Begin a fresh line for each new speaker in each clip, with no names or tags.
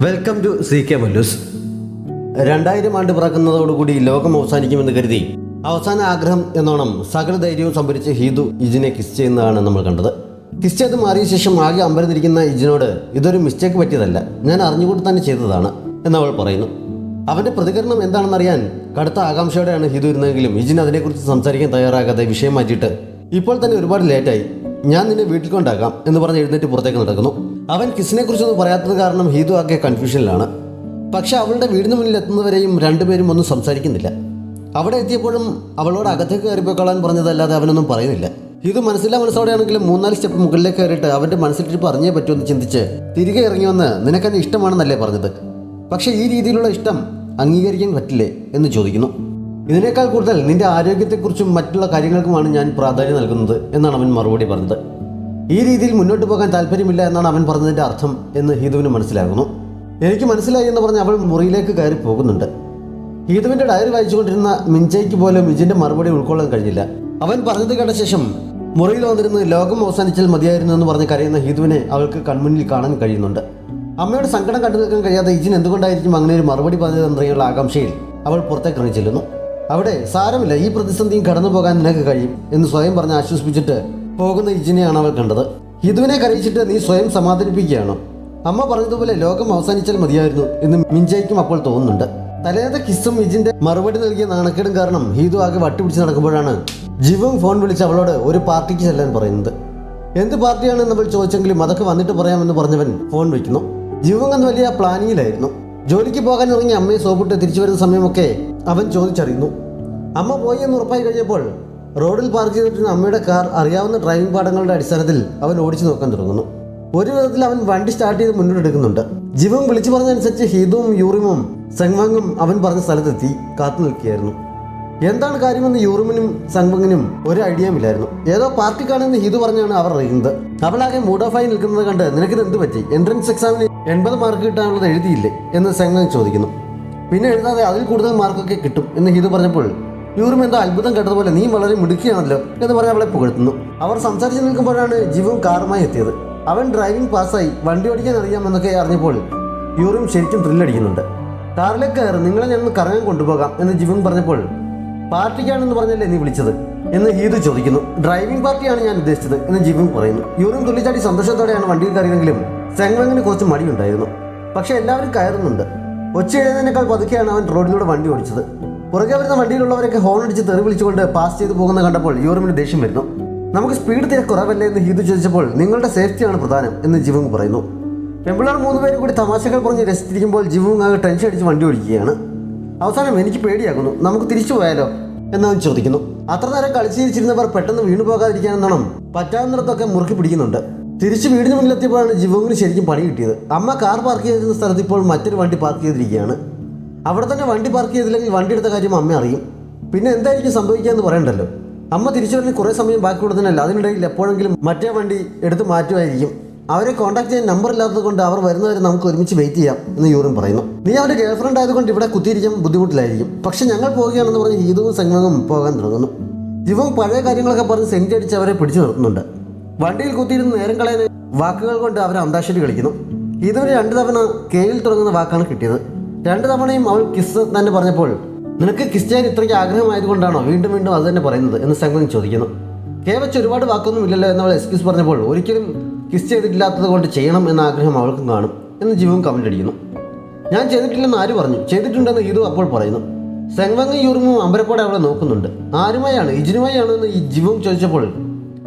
Welcome to CK Mallus. 2000 ആണ്ട് പിറക്കുന്നതോടുകൂടി ലോകം അവസാനിക്കുമെന്ന് കരുതി അവസാന ആഗ്രഹം എന്നോണം സകല ധൈര്യവും സംഭരിച്ച് ഹീതു ഇജിനെ കിസ് ചെയ്യുന്നതാണ് നമ്മൾ കണ്ടത്. കിസ് ചെയ്ത് മാറിയ ശേഷം ആകെ അമ്പരന്നിരിക്കുന്ന ഇജിനോട് ഇതൊരു മിസ്റ്റേക്ക് പറ്റിയതല്ല, ഞാൻ അറിഞ്ഞുകൊണ്ട് തന്നെ ചെയ്തതാണ് എന്നവൾ പറയുന്നു. അവൻ്റെ പ്രതികരണം എന്താണെന്നറിയാൻ കടുത്ത ആകാംക്ഷയോടെയാണ് ഹീതു ഇരുന്നതെങ്കിലും ഇജിൻ അതിനെക്കുറിച്ച് സംസാരിക്കാൻ തയ്യാറാകാതെ വിഷയം മാറ്റിയിട്ട് ഇപ്പോൾ തന്നെ ഒരുപാട് ലേറ്റായി, ഞാൻ നിന്നെ വീട്ടിൽ കൊണ്ടാക്കാം എന്ന് പറഞ്ഞ് എഴുന്നേറ്റ് പുറത്തേക്ക് നടക്കുന്നു. അവൻ കിസിനെ കുറിച്ചൊന്നും പറയാത്തത് കാരണം ഹീതു ആകെ കൺഫ്യൂഷനിലാണ്. പക്ഷെ അവളുടെ വീടിന് മുന്നിൽ എത്തുന്നവരെയും രണ്ടുപേരും ഒന്നും സംസാരിക്കുന്നില്ല. അവിടെ എത്തിയപ്പോഴും അവളോട് അകത്തേക്ക് കയറിപ്പോയിക്കളാൻ പറഞ്ഞതല്ലാതെ അവനൊന്നും പറയുന്നില്ല. ഹീതു മനസ്സോടെയാണെങ്കിലും 3-4 സ്റ്റെപ്പ് മുകളിലേക്ക് കയറിയിട്ട് അവൻ്റെ മനസ്സിൽ പറഞ്ഞേ പറ്റുമെന്ന് ചിന്തിച്ച് തിരികെ ഇറങ്ങി വന്ന് നിനക്കെന്നെ ഇഷ്ടമാണെന്നല്ലേ പറഞ്ഞത്, പക്ഷേ ഈ രീതിയിലുള്ള ഇഷ്ടം അംഗീകരിക്കാൻ പറ്റില്ലേ എന്ന് ചോദിക്കുന്നു. ഇതിനേക്കാൾ കൂടുതൽ നിന്റെ ആരോഗ്യത്തെക്കുറിച്ചും മറ്റുള്ള കാര്യങ്ങൾക്കുമാണ് ഞാൻ പ്രാധാന്യം നൽകുന്നത് എന്നാണ് അവൻ മറുപടി പറഞ്ഞത്. ഈ രീതിയിൽ മുന്നോട്ട് പോകാൻ താല്പര്യമില്ല എന്നാണ് അവൻ പറഞ്ഞതിൻ്റെ അർത്ഥം എന്ന് ഹീതുവിന് മനസ്സിലാകുന്നു. എനിക്ക് മനസ്സിലായി എന്ന് പറഞ്ഞ് അവൾ മുറിയിലേക്ക് കയറി പോകുന്നുണ്ട്. ഹീതുവിൻ്റെ ഡയറി വായിച്ചുകൊണ്ടിരുന്ന മിൻചയ്ക്ക് പോലും ഇജിൻ്റെ മറുപടി ഉൾക്കൊള്ളാൻ കഴിഞ്ഞില്ല. അവൻ പറഞ്ഞത് കേട്ട ശേഷം മുറിയിൽ വന്നിരുന്ന് ലോകം അവസാനിച്ചാൽ മതിയായിരുന്നു എന്ന് പറഞ്ഞ് കരയുന്ന ഹീതുവിനെ അവൾക്ക് കൺമുന്നിൽ കാണാൻ കഴിയുന്നുണ്ട്. അമ്മയുടെ സങ്കടം കണ്ടു നിൽക്കാൻ കഴിയാതെ ഇജിൻ എന്തുകൊണ്ടായിരിക്കും അങ്ങനെ ഒരു മറുപടി പറഞ്ഞതെന്നറിയാനുള്ള ആകാംക്ഷയിൽ അവൾ പുറത്തേക്ക് ഇറങ്ങി ചെല്ലുന്നു. അവിടെ സാരമില്ല, ഈ പ്രതിസന്ധിയും കടന്നു പോകാൻ നിനക്ക് കഴിയും എന്ന് സ്വയം പറഞ്ഞ് ആശ്വസിപ്പിച്ചിട്ട് പോകുന്ന ഇജിനെയാണ് അവൾ കണ്ടത്. ഹിതുവിനെ കരയിച്ചിട്ട് നീ സ്വയം സമാധാനിപ്പിക്കുകയാണോ? അമ്മ പറഞ്ഞതുപോലെ ലോകം അവസാനിച്ചാൽ മതിയായിരുന്നു എന്ന് മിൻചയ്ക്കും അപ്പോൾ തോന്നുന്നുണ്ട്. തലേന്നത്തെ കിസ്സും ഇജിന്റെ മറുപടി നൽകിയ നാണക്കേടും കാരണം ഹീതു ആകെ വട്ടിപ്പിടിച്ച് നടക്കുമ്പോഴാണ് ജിവും ഫോൺ വിളിച്ച് അവളോട് ഒരു പാർട്ടിക്ക് ചെല്ലാൻ പറയുന്നത്. എന്ത് പാർട്ടിയാണെന്ന് അവൾ ചോദിച്ചെങ്കിലും അതൊക്കെ വന്നിട്ട് പറയാമെന്ന് പറഞ്ഞവൻ ഫോൺ വയ്ക്കുന്നു. ജിവും അന്ന് വലിയ പ്ലാനിങ്ങിലായിരുന്നു. ജോലിക്ക് പോകാൻ ഇറങ്ങി അമ്മയെ സോപ്പിട്ട് തിരിച്ചു വരുന്ന സമയമൊക്കെ അവൻ ചോദിച്ചറിയുന്നു. അമ്മ പോയി എന്ന് ഉറപ്പായി കഴിഞ്ഞപ്പോൾ റോഡിൽ പാർക്ക് ചെയ്തിട്ടുള്ള അമ്മയുടെ കാർ അറിയാവുന്ന ഡ്രൈവിംഗ് പാഠങ്ങളുടെ അടിസ്ഥാനത്തിൽ അവൻ ഓടിച്ചു നോക്കാൻ തുടങ്ങുന്നു. ഒരു വിധത്തിൽ അവൻ വണ്ടി സ്റ്റാർട്ട് ചെയ്ത് മുന്നോട്ടെടുക്കുന്നുണ്ട്. ജിവും വിളിച്ചു പറഞ്ഞതനുസരിച്ച് ഹീതുവും യൂറിമും സെങ്വാങ്ങും അവൻ പറഞ്ഞ സ്ഥലത്തെത്തി കാത്തു നിൽക്കുകയായിരുന്നു. എന്താണ് കാര്യമെന്ന് യൂറിമിനും സെങ്വങ്ങിനും ഒരു ഐഡിയയുമില്ലായിരുന്നു. ഏതോ പാർട്ടിക്കാണെന്ന് ഹീതു പറഞ്ഞാണ് അവർ അറിയുന്നത്. അവളാകെ മൂഡ് ഓഫായി നിൽക്കുന്നത് കണ്ട് നിനക്കിത് എന്ത് പറ്റി, എൻട്രൻസ് എക്സാമിന് 80 മാർക്ക് കിട്ടാനുള്ളത് എഴുതിയില്ലേ എന്ന് സെങ്വങ് ചോദിക്കുന്നു. പിന്നെ എഴുതാതെ അതിൽ കൂടുതൽ മാർക്കൊക്കെ കിട്ടും എന്ന് ഹീതു പറഞ്ഞപ്പോൾ യൂറും എന്തോ അത്ഭുതം കേട്ടതുപോലെ നീ വളരെ മിടുക്കിയാണല്ലോ എന്ന് പറഞ്ഞ് അവളെ പുകഴ്ത്തുന്നു. അവർ സംസാരിച്ച് നിൽക്കുമ്പോഴാണ് ജിവും കാറുമായി എത്തിയത്. അവൻ ഡ്രൈവിംഗ് പാസ്സായി, വണ്ടി ഓടിക്കാൻ അറിയാമെന്നൊക്കെ അറിഞ്ഞപ്പോൾ യൂറും ശരിക്കും ത്രില്ലടിക്കുന്നുണ്ട്. കാറിലേക്ക് കയറി, നിങ്ങളെ ഞങ്ങൾ കറങ്ങാൻ കൊണ്ടുപോകാം എന്ന് ജിവും പറഞ്ഞപ്പോൾ പാർട്ടിക്കാണെന്ന് പറഞ്ഞല്ലേ നീ വിളിച്ചത് എന്ന് ഹീതു ചോദിക്കുന്നു. ഡ്രൈവിംഗ് പാർട്ടിയാണ് ഞാൻ ഉദ്ദേശിച്ചത് എന്ന് ജിവും പറയുന്നു. യൂറും തുള്ളിച്ചാടി സന്തോഷത്തോടെയാണ് വണ്ടിയിൽ കയറിയതെങ്കിലും സെങ്വങ്ങിന് കുറച്ച് മടിയുണ്ടായിരുന്നു. പക്ഷെ എല്ലാവരും കയറുന്നുണ്ട്. ഒച്ച എഴുതുന്നതിനേക്കാൾ പതുക്കെയാണ് അവൻ റോഡിലൂടെ വണ്ടി ഓടിച്ചത്. പുറകെ വരുന്ന വണ്ടിയിലുള്ളവരൊക്കെ ഹോൺ അടിച്ച് തെറി വിളിച്ചുകൊണ്ട് പാസ് ചെയ്ത് പോകുന്ന കണ്ടപ്പോൾ യൂറിമിന് ദേഷ്യം വരുന്നു. നമുക്ക് സ്പീഡ് തീരെ കുറവല്ലേ എന്ന് ഹീതു ചോദിച്ചപ്പോൾ നിങ്ങളുടെ സേഫ്റ്റിയാണ് പ്രധാനം എന്ന് ജിവുങ് പറയുന്നു. പെമ്പിളാർ 3 പേരും കൂടി തമാശകൾ പറഞ്ഞ് രസിച്ചിരിക്കുമ്പോൾ ജിവുങ് ആകെ ടെൻഷൻ അടിച്ച് വണ്ടി ഓടിക്കുകയാണ്. അവസാനം എനിക്ക് പേടിയാകുന്നു, നമുക്ക് തിരിച്ചു പോയാലോ എന്നവൻ ചോദിക്കുന്നു. അത്ര നേരം കളിച്ചിരിച്ചിരുന്നവർ പെട്ടെന്ന് വീണു പോകാതിരിക്കാനെന്നോണം പറ്റാവുന്നിടത്തൊക്കെ മുറുക്കി പിടിക്കുന്നുണ്ട്. തിരിച്ച് വീടിന് മുന്നിലെത്തിയപ്പോഴാണ് ജിവുങ്ങിന് ശരിക്കും പണി കിട്ടിയത്. അമ്മ കാർ പാർക്ക് ചെയ്തിരുന്ന സ്ഥലത്ത് ഇപ്പോൾ മറ്റൊരു വണ്ടി പാർക്ക് ചെയ്തിരിക്കുകയാണ്. അവിടെ തന്നെ വണ്ടി പാർക്ക് ചെയ്തില്ലെങ്കിൽ വണ്ടി എടുത്ത കാര്യം അമ്മ അറിയും. പിന്നെ എന്തായിരിക്കും സംഭവിക്കുക എന്ന് പറയണ്ടല്ലോ. അമ്മ തിരിച്ചു വരുന്ന കുറേ സമയം ബാക്കി കൊടുത്തതല്ല, അതിനിടയിൽ എപ്പോഴെങ്കിലും മറ്റേ വണ്ടി എടുത്ത് മാറ്റുമായിരിക്കും. അവരെ കോൺടാക്ട് ചെയ്യാൻ നമ്പർ ഇല്ലാത്തത് കൊണ്ട് അവർ വരുന്നവരെ നമുക്ക് ഒരുമിച്ച് വെയിറ്റ് ചെയ്യാം എന്ന് യൂറും പറയുന്നു. നീ അവൻ്റെ ഗേൾഫ്രണ്ട് ആയതുകൊണ്ട് ഇവിടെ കുത്തിയിരിക്കാൻ ബുദ്ധിമുട്ടിലായിരിക്കും, പക്ഷെ ഞങ്ങൾ പോവുകയാണെന്ന് പറഞ്ഞ് ഹീതുവും സെങ്വങ്ങും പോകാൻ തുടങ്ങുന്നു. ജിവും പഴയ കാര്യങ്ങളൊക്കെ പറഞ്ഞ് സെഞ്ചി അടിച്ച് അവരെ പിടിച്ചു നിർത്തുന്നുണ്ട്. വണ്ടിയിൽ കുത്തിയിരുന്ന് നേരം കളയാൻ വാക്കുകൾ കൊണ്ട് അവർ അന്താക്ഷരി കളിക്കുന്നു. ഹീതുവിന് 2 തവണ കെയിൽ തുടങ്ങുന്ന വാക്കാണ് കിട്ടിയത്. 2 തവണയും അവൾ കിസ് തന്നെ പറഞ്ഞപ്പോൾ നിനക്ക് കിസ് ചെയ്യാൻ ഇത്രയ്ക്ക് ആഗ്രഹമായതുകൊണ്ടാണോ വീണ്ടും വീണ്ടും അത് തന്നെ പറയുന്നത് എന്ന് സെങ്വങ് ചോദിക്കുന്നു. കെ വെച്ച് ഒരുപാട് വാക്കൊന്നും ഇല്ലല്ലോ എന്നവൾ എക്സ്ക്യൂസ് പറഞ്ഞപ്പോൾ ഒരിക്കലും കിസ് ചെയ്തിട്ടില്ലാത്തത് കൊണ്ട് ചെയ്യണം എന്ന ആഗ്രഹം അവൾക്കും കാണും എന്ന് ജിവും കമന്റ് അടിക്കുന്നു. ഞാൻ ചെയ്തിട്ടില്ലെന്ന് ആര് പറഞ്ഞു, ചെയ്തിട്ടുണ്ടെന്ന് ഹീതു അപ്പോൾ പറയുന്നു. സെങ്വങ് യൂറുമും അമ്പരപ്പോടെ അവളെ നോക്കുന്നുണ്ട്. ആരുമായാണ്, ഇജിനുമായാണോ എന്ന് ഈ ജിവും ചോദിച്ചപ്പോൾ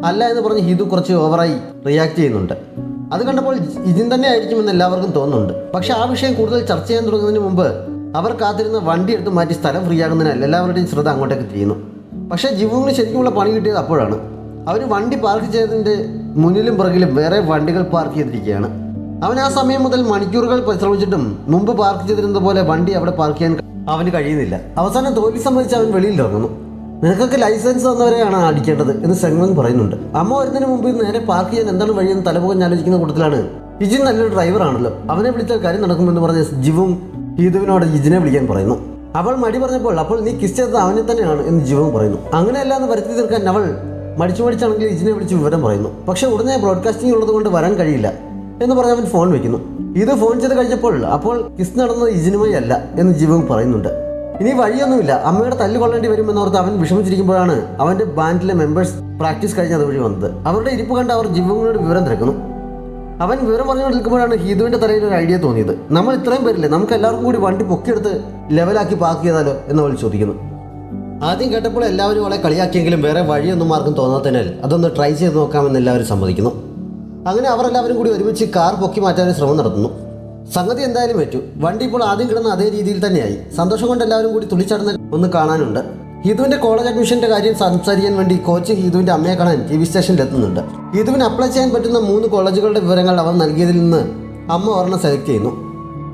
അല്ല എന്ന് പറഞ്ഞ് ഹീതു കുറച്ച് ഓവറായി റിയാക്ട് ചെയ്യുന്നുണ്ട്. അത് കണ്ടപ്പോൾ ഇജിൻ തന്നെ ആയിരിക്കുമെന്ന് എല്ലാവർക്കും തോന്നുന്നുണ്ട്. പക്ഷെ ആ വിഷയം കൂടുതൽ ചർച്ച ചെയ്യാൻ തുടങ്ങുന്നതിന് മുമ്പ് അവർ കാത്തിരുന്ന വണ്ടി എടുത്ത് മാറ്റി സ്ഥലം ഫ്രീ ആകുന്നതിനാൽ എല്ലാവരുടെയും ശ്രദ്ധ അങ്ങോട്ടേക്ക് തിരിയുന്നു. പക്ഷേ ജിവുവിന് ശരിക്കുമുള്ള പണി കിട്ടിയത് അപ്പോഴാണ്. അവർ വണ്ടി പാർക്ക് ചെയ്തതിൻ്റെ മുന്നിലും പുറകിലും വേറെ വണ്ടികൾ പാർക്ക് ചെയ്തിരിക്കുകയാണ്. അവൻ ആ സമയം മുതൽ മണിക്കൂറുകൾ പരിശ്രമിച്ചിട്ടും മുമ്പ് പാർക്ക് ചെയ്തിരുന്നത് പോലെ വണ്ടി അവിടെ പാർക്ക് ചെയ്യാൻ അവന് കഴിയുന്നില്ല. അവസാനം തോൽവി സംബന്ധിച്ച് അവൻ വെളിയിൽ ഇറങ്ങുന്നു. നിനക്കൊക്കെ ലൈസൻസ് തന്നവരെയാണ് അടിക്കേണ്ടത് എന്ന് സെങ്വങ് പറയുന്നുണ്ട്. അമ്മ വരുന്നതിന് മുമ്പ് നേരെ പാർക്ക് ചെയ്യാൻ എന്താണ് വഴിയെന്ന് തലമുഖം ആലോചിക്കുന്ന കൂട്ടത്തിലാണ് ഇജിൻ നല്ലൊരു ഡ്രൈവറാണല്ലോ, അവനെ വിളിച്ചാൽ കാര്യം നടക്കുമെന്ന് പറഞ്ഞ് ജിവും ഹീതുവിനോട് ഇജിനെ വിളിക്കാൻ പറയുന്നു. അവൾ മടി പറഞ്ഞപ്പോൾ അപ്പോൾ നീ കിസ് ചെയ്തത് അവനെ തന്നെയാണ് എന്ന് ജിവും പറയുന്നു. അങ്ങനെയല്ല എന്ന് വരുത്തി തീർക്കാൻ അവൾ മടിച്ചാണെങ്കിൽ ഇജിനെ വിളിച്ച് വിവരം പറയുന്നു. പക്ഷേ ഉടനെ ബ്രോഡ്കാസ്റ്റിംഗ് ഉള്ളത് കൊണ്ട് വരാൻ കഴിയില്ല. എന്ന് പറഞ്ഞ് അവൻ ഫോൺ വെക്കുന്നു. ഇത് ഫോൺ ചെയ്ത് കഴിഞ്ഞപ്പോൾ അപ്പോൾ കിസ് നടന്നത് ഇജിനുമായി അല്ല എന്ന് ജീവങ് പറയുന്നുണ്ട്. ഇനി വഴിയൊന്നുമില്ല, അമ്മയുടെ തല്ല് കൊള്ളേണ്ടി വരുമെന്നോർത്ത് അവൻ വിഷമിച്ചിരിക്കുമ്പോഴാണ് അവന്റെ ബാൻഡിലെ മെമ്പേഴ്സ് പ്രാക്ടീസ് കഴിഞ്ഞ് അതുവഴി വന്നത്. അവരുടെ ഇരിപ്പ് കണ്ട് അവർ ജീവങ്ങിനോട് വിവരം തിരക്കുന്നു. അവൻ വിവരം പറഞ്ഞുകൊണ്ട് നിൽക്കുമ്പോഴാണ് ഹീതുവിന്റെ തലയിൽ ഒരു ഐഡിയ തോന്നിയത്. നമ്മൾ ഇത്രയും പേരില്ലേ, നമുക്ക് എല്ലാവർക്കും കൂടി വണ്ടി പൊക്കിയെടുത്ത് ലെവലാക്കി പാർക്ക് ചെയ്താലോ എന്ന് അവൾ ചോദിക്കുന്നു. ആദ്യം കേട്ടപ്പോൾ എല്ലാവരും അവളെ കളിയാക്കിയെങ്കിലും വേറെ വഴിയൊന്നും ആർക്കും തോന്നാത്തതിനാൽ അതൊന്ന് ട്രൈ ചെയ്ത് നോക്കാമെന്ന് എല്ലാവരും സമ്മതിക്കുന്നു. അങ്ങനെ അവരെല്ലാവരും കൂടി ഒരുമിച്ച് കാർ പൊക്കി മാറ്റാൻ ശ്രമം നടത്തുന്നു. സംഗതി എന്തായാലും ഏറ്റു. വണ്ടി ഇപ്പോൾ ആദ്യം കിടന്ന അതേ രീതിയിൽ തന്നെയായി. സന്തോഷം കൊണ്ട് എല്ലാവരും കൂടി തുള്ളിച്ചടന്ന് ഒന്ന് കാണാനുണ്ട്. ഹീതുവിന്റെ കോളേജ് അഡ്മിഷന്റെ കാര്യം സംസാരിക്കാൻ വേണ്ടി കോച്ച് ഹീതുവിന്റെ അമ്മയെ കാണാൻ TV സ്റ്റേഷനിൽ എത്തുന്നുണ്ട്. ഹീതുവിന് അപ്ലൈ ചെയ്യാൻ പറ്റുന്ന 3 കോളേജുകളുടെ വിവരങ്ങൾ അവർ നൽകിയതിൽ നിന്ന് അമ്മ ഒരെണ്ണം സെലക്ട് ചെയ്യുന്നു.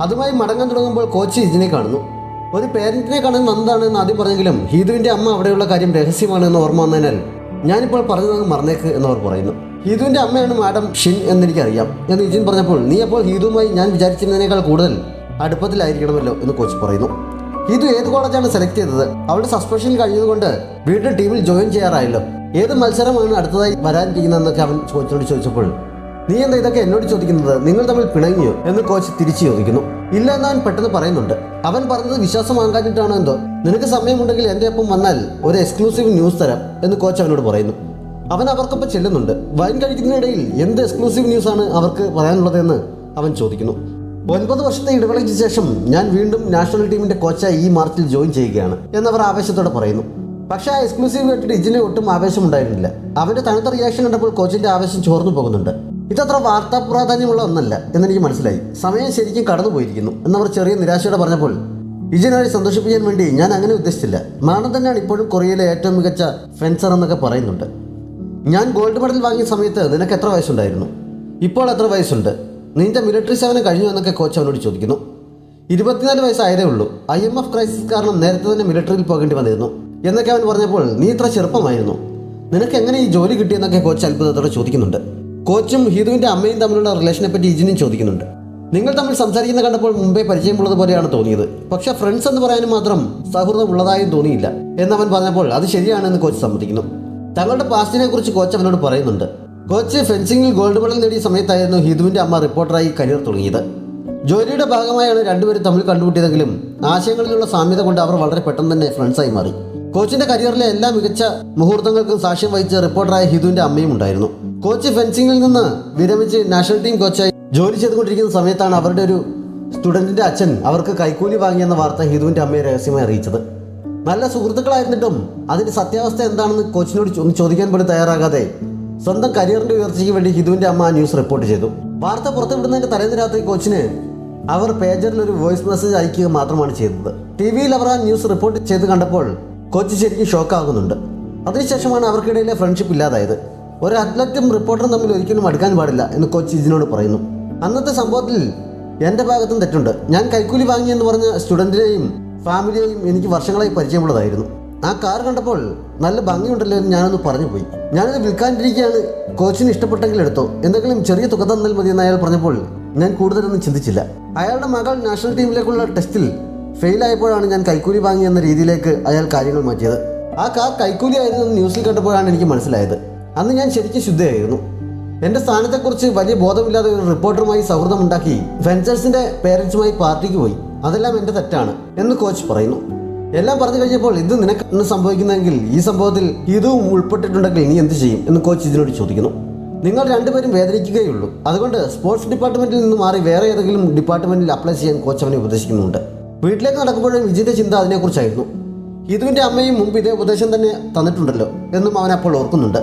അതുമായി മടങ്ങാൻ തുടങ്ങുമ്പോൾ കോച്ച് ഇജിനെ കാണുന്നു. ഒരു പേരന്റിനെ കാണാൻ വന്നതാണ് എന്ന് ആദ്യം പറഞ്ഞെങ്കിലും ഹീതുവിന്റെ അമ്മ അവിടെയുള്ള കാര്യം രഹസ്യമാണ് എന്ന് ഓർമ്മ വന്നതിനാൽ ഞാനിപ്പോൾ പറഞ്ഞത് മറന്നേക്ക് എന്നവർ പറയുന്നു. ഹീതുവിന്റെ അമ്മയാണ് മാഡം ഷിൻ എന്നെനിക്കറിയാം എന്ന് ഇജിൻ പറഞ്ഞപ്പോൾ നീ അപ്പോൾ ഹീതുവുമായി ഞാൻ വിചാരിച്ചിരുന്നതിനേക്കാൾ കൂടുതൽ അടുപ്പത്തിലായിരിക്കണമല്ലോ എന്ന് കോച്ച് പറയുന്നു. ഹീതു ഏത് കോളേജാണ് സെലക്ട് ചെയ്തത്? അവളുടെ സസ്പെൻഷൻ കഴിഞ്ഞതുകൊണ്ട് വീണ്ടും ടീമിൽ ജോയിൻ ചെയ്യാറായല്ലോ. ഏത് മത്സരമാണ് അടുത്തതായി വരാനിരിക്കുന്നതെന്നൊക്കെ അവൻ കോച്ചിനോട് ചോദിച്ചപ്പോൾ നീ എന്താ ഇതൊക്കെ എന്നോട് ചോദിക്കുന്നത്? നിങ്ങൾ തമ്മിൽ പിണങ്ങിയോ എന്ന് കോച്ച് തിരിച്ചു ചോദിക്കുന്നു. ഇല്ല എന്ന് അവൻ പെട്ടെന്ന് പറയുന്നുണ്ട്. അവൻ പറഞ്ഞത് വിശ്വാസം വാങ്ങാഞ്ഞിട്ടാണോ എന്തോ. നിനക്ക് സമയമുണ്ടെങ്കിൽ എൻ്റെ ഒപ്പം വന്നാൽ ഒരു എക്സ്ക്ലൂസീവ് ന്യൂസ് തരാം എന്ന് കോച്ച് അവനോട് പറയുന്നു. അവൻ അവർക്കൊപ്പം ചെല്ലുന്നുണ്ട്. വൈൻ കഴിക്കുന്നതിനിടയിൽ എന്ത് എക്സ്ക്ലൂസീവ് ന്യൂസാണ് അവർക്ക് പറയാനുള്ളതെന്ന് അവൻ ചോദിക്കുന്നു. 9 വർഷത്തെ ഇടവേളയ്ക്ക് ശേഷം ഞാൻ വീണ്ടും നാഷണൽ ടീമിന്റെ കോച്ചായി ഈ മാർച്ചിൽ ജോയിൻ ചെയ്യുകയാണ് എന്നവർ ആവേശത്തോടെ പറയുന്നു. പക്ഷേ ആ എക്സ്ക്ലൂസീവ് കേട്ടിട്ട് ഇജിന് ഒട്ടും ആവേശമുണ്ടായിരുന്നില്ല. അവന്റെ തണുത്ത റിയാക്ഷൻ കണ്ടപ്പോൾ കോച്ചിന്റെ ആവേശം ചോർന്നു പോകുന്നുണ്ട്. ഇതത്ര വാർത്താ പ്രാധാന്യമുള്ള ഒന്നല്ല എന്നെനിക്ക് മനസ്സിലായി. സമയം ശരിക്കും കടന്നുപോയിരിക്കുന്നു എന്നവർ ചെറിയ നിരാശയോടെ പറഞ്ഞപ്പോൾ ഇജിനെ സന്തോഷിപ്പിക്കാൻ വേണ്ടി ഞാൻ അങ്ങനെ ഉദ്ദേശിച്ചില്ല. മാഡം തന്നെയാണ് ഇപ്പോഴും കൊറിയയിലെ ഏറ്റവും മികച്ച ഫെൻസർ എന്നൊക്കെ പറയുന്നുണ്ട്. ഞാൻ ഗോൾഡ് മെഡൽ വാങ്ങിയ സമയത്ത് നിനക്ക് എത്ര വയസ്സുണ്ടായിരുന്നു? ഇപ്പോൾ എത്ര വയസ്സുണ്ട്? നിന്റെ മിലിറ്ററി സേവനം കഴിഞ്ഞു എന്നൊക്കെ കോച്ച് അവനോട് ചോദിക്കുന്നു. 24 വയസ്സായതേ ഉള്ളൂ. IMF ക്രൈസിസ് കാരണം നേരത്തെ തന്നെ മിലിറ്ററിയിൽ പോകേണ്ടി വന്നിരുന്നു എന്നൊക്കെ അവൻ പറഞ്ഞപ്പോൾ നീ ഇത്ര ചെറുപ്പമായിരുന്നു, നിനക്ക് എങ്ങനെ ഈ ജോലി കിട്ടിയെന്നൊക്കെ കോച്ച് അത്ഭുതത്തോടെ ചോദിക്കുന്നുണ്ട്. കോച്ചും ഹീതുവിന്റെ അമ്മയും തമ്മിലുള്ള റിലേഷനെ പറ്റി ഇജിനും ചോദിക്കുന്നുണ്ട്. നിങ്ങൾ തമ്മിൽ സംസാരിക്കുന്ന കണ്ടപ്പോൾ മുമ്പേ പരിചയമുള്ളത് പോലെയാണ് തോന്നിയത്. പക്ഷെ ഫ്രണ്ട്സ് എന്ന് പറയാനും മാത്രം സൗഹൃദം ഉള്ളതായും തോന്നിയില്ല എന്നവൻ പറഞ്ഞപ്പോൾ അത് ശരിയാണെന്ന് കോച്ച് സമ്മതിക്കുന്നു. തങ്ങളുടെ പാസ്റ്റിനെ കുറിച്ച് കോച്ച് അവനോട് പറയുന്നുണ്ട്. കോച്ച് ഫെൻസിംഗിൽ ഗോൾഡ് മെഡൽ നേടിയ സമയത്തായിരുന്നു ഹീതുവിന്റെ അമ്മ റിപ്പോർട്ടറായി കരിയർ തുടങ്ങിയത്. ജോലിയുടെ ഭാഗമായാണ് രണ്ടുപേരും തമ്മിൽ കണ്ടുമുട്ടിയതെങ്കിലും ആശയങ്ങളിലുള്ള സാമ്യത കൊണ്ട് അവർ വളരെ പെട്ടെന്ന് തന്നെ ഫ്രണ്ട്സായി മാറി. കോച്ചിന്റെ കരിയറിലെ എല്ലാ മികച്ച മുഹൂർത്തങ്ങൾക്കും സാക്ഷ്യം വഹിച്ച റിപ്പോർട്ടറായ ഹീതുവിന്റെ അമ്മയും ഉണ്ടായിരുന്നു. കോച്ച് ഫെൻസിംഗിൽ നിന്ന് വിരമിച്ച് നാഷണൽ ടീം കോച്ചായി ജോലി ചെയ്തുകൊണ്ടിരിക്കുന്ന സമയത്താണ് അവരുടെ ഒരു സ്റ്റുഡന്റിന്റെ അച്ഛൻ അവർക്ക് കൈക്കൂലി വാങ്ങിയെന്ന വാർത്ത ഹീതുവിന്റെ അമ്മയെ രഹസ്യമായി അറിയിച്ചത്. നല്ല സുഹൃത്തുക്കളായിരുന്നിട്ടും അതിന്റെ സത്യാവസ്ഥ എന്താണെന്ന് കോച്ചിനോട് ചോദിക്കാൻ പോലും തയ്യാറാകാതെ സ്വന്തം കരിയറിന്റെ ഉയർച്ചയ്ക്ക് വേണ്ടി ഹിതുവിന്റെ അമ്മ ന്യൂസ് റിപ്പോർട്ട് ചെയ്തു. വാർത്ത പുറത്തുവിടുന്നതിന്റെ തലേന്ന് രാത്രി കോച്ചിന് അവർ പേജറിൽ ഒരു വോയിസ് മെസ്സേജ് അയക്കുക മാത്രമാണ് ചെയ്തത്. TV-യിൽ അവർ ആ ന്യൂസ് റിപ്പോർട്ട് ചെയ്ത് കണ്ടപ്പോൾ കോച്ച് ശരിക്കും ഷോക്കാകുന്നുണ്ട്. അതിനുശേഷമാണ് അവർക്കിടയിലെ ഫ്രണ്ട്ഷിപ്പ് ഇല്ലാതായത്. ഒരു അത്ലറ്റും റിപ്പോർട്ടറും തമ്മിൽ ഒരിക്കലും അടുക്കാൻ പാടില്ല എന്ന് കോച്ച് ഇതിനോട് പറയുന്നു. അന്നത്തെ സംഭവത്തിൽ എൻ്റെ ഭാഗത്തും തെറ്റുണ്ട്. ഞാൻ കൈക്കൂലി വാങ്ങിയെന്ന് പറഞ്ഞ സ്റ്റുഡൻറ്റിനെയും ഫാമിലിയെയും എനിക്ക് വർഷങ്ങളായി പരിചയമുള്ളതായിരുന്നു. ആ കാർ കണ്ടപ്പോൾ നല്ല ഭംഗിയുണ്ടല്ലോ എന്ന് ഞാനൊന്ന് പറഞ്ഞു പോയി. ഞാനത് വിൽക്കാണ്ടിരിക്കുകയാണ്, കോച്ചിന് ഇഷ്ടപ്പെട്ടെങ്കിൽ എടുത്തോ, എന്തെങ്കിലും ചെറിയ തുക തന്നാൽ മതി എന്ന് അയാൾ പറഞ്ഞപ്പോൾ ഞാൻ കൂടുതലൊന്നും ചിന്തിച്ചില്ല. അയാളുടെ മകൾ നാഷണൽ ടീമിലേക്കുള്ള ടെസ്റ്റിൽ ഫെയിലായപ്പോഴാണ് ഞാൻ കൈക്കൂലി വാങ്ങി എന്ന രീതിയിലേക്ക് അയാൾ കാര്യങ്ങൾ മാറ്റിയത്. ആ കാർ കൈക്കൂലി ആയിരുന്നു എന്ന് ന്യൂസിൽ കണ്ടപ്പോഴാണ് എനിക്ക് മനസ്സിലായത്. അന്ന് ഞാൻ ശരിക്കും ശുദ്ധയായിരുന്നു. എൻ്റെ സ്ഥാനത്തെക്കുറിച്ച് വലിയ ബോധമില്ലാതെ ഒരു റിപ്പോർട്ടറുമായി സൗഹൃദമുണ്ടാക്കി ഫെൻസേഴ്സിൻ്റെ പേരൻസുമായി പാർട്ടിക്ക് പോയി. അതെല്ലാം എൻ്റെ തെറ്റാണ് എന്ന് കോച്ച് പറയുന്നു. എല്ലാം പറഞ്ഞു കഴിഞ്ഞപ്പോൾ ഇത് നിനക്ക് സംഭവിക്കുന്നെങ്കിൽ ഈ സംഭവത്തിൽ ഇതും ഉൾപ്പെട്ടിട്ടുണ്ടെങ്കിൽ നീ എന്ത് ചെയ്യും എന്ന് കോച്ച് ഇതിനോട് ചോദിക്കുന്നു. നിങ്ങൾ രണ്ടുപേരും വേദനിക്കുകയുള്ളൂ. അതുകൊണ്ട് സ്പോർട്സ് ഡിപ്പാർട്ട്മെന്റിൽ നിന്ന് മാറി വേറെ ഏതെങ്കിലും ഡിപ്പാർട്ട്മെന്റിൽ അപ്ലൈ ചെയ്യാൻ കോച്ച് അവനെ ഉപദേശിക്കുന്നുണ്ട്. വീട്ടിലേക്ക് നടക്കുമ്പോഴും വിജയന്റെ ചിന്ത അതിനെക്കുറിച്ചായിരുന്നു. ഹിതുവിന്റെ അമ്മയും മുമ്പ് ഇതേ ഉപദേശം തന്നെ തന്നിട്ടുണ്ടല്ലോ എന്നും അവൻ അപ്പോൾ ഓർക്കുന്നുണ്ട്.